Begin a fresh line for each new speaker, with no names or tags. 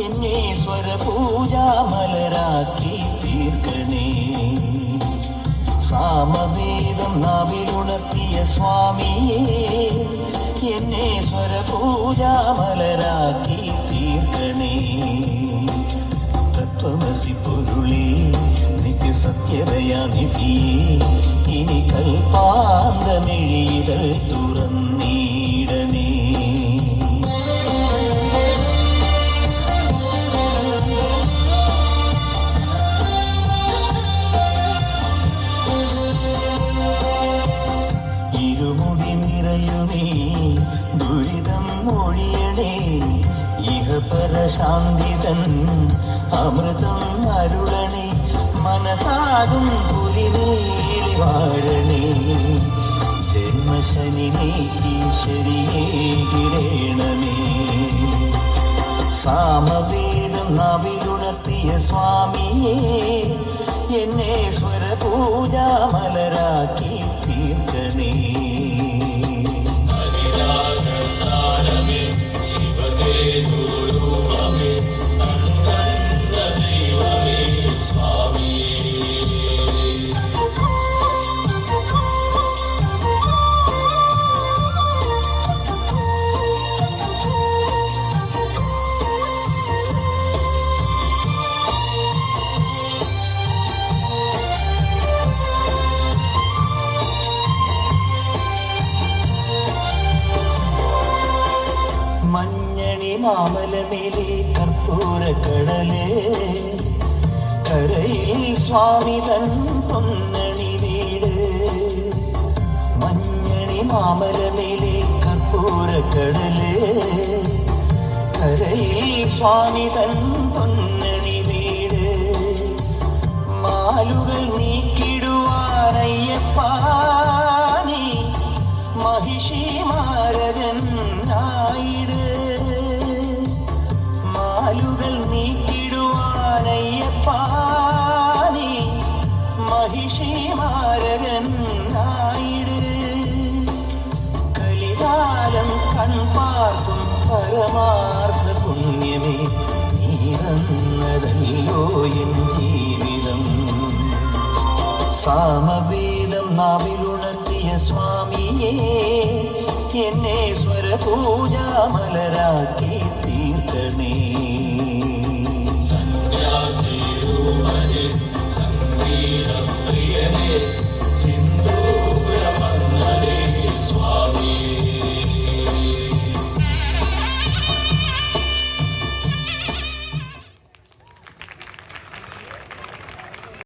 എന്നെ സ്വരപൂജാമലരാക്കി തീർക്കണേ. സാമവേദം നാവിലുണർത്തിയ സ്വാമിയേ, എന്നെ സ്വരപൂജാമലരാക്കി തീർക്കണേ. തത്വമസി പൊരുളേ, നിത്യസത്യതയാനിധിയേ, ഇനി കൽപ്പാന്തമിഴികൾ തുറന്നീടണേ. ഇരുമുടി നിറയുമേ ദുരിതം ഒഴിയണേ, ഇഹപരശാന്തിതൻ അമൃതം അരുളണേ. മനസാകും പുലിനേലി വാഴണേ, ജന്മശനി നീക്കീശ്വരിയേ കിരണമേ. സാമവേദം നാവിലുണർത്തിയ സ്വാമിയേ, എന്നെ സ്വരപൂജാമലരാക്കി തീർക്കണേ. മഞ്ഞണി മാമലമേലെ കർപ്പൂരക്കടലേ, കരയിൽ സ്വാമി തൻ പൊന്നണി വീട്. മഞ്ഞണി മാമലമേലെ കർപ്പൂരക്കടലേ, കരയിൽ സ്വാമി തൻ പൊന്നണി വീട്. മാലുകൾ നീക്കിടുവാനയ്യപ്പാ നീ മഹിഷി മാരകൻ ആയിട്. മാലുകൾ നീക്കിടുവാനയ്യപ്പാ നീ മഹിഷി മാരകൻ ആയിട്. കലികാലം കൺപാർക്കും പരമാർത്ഥ പുണ്യമേ, നീ തന്നതല്ലോ എൻ ജീവിതം. സാമവേദം നാവിലുണർത്തിയ സ്വാമിയേ, എന്നെ സ്വരപൂജാമലരാക്കി തീർക്കണേ.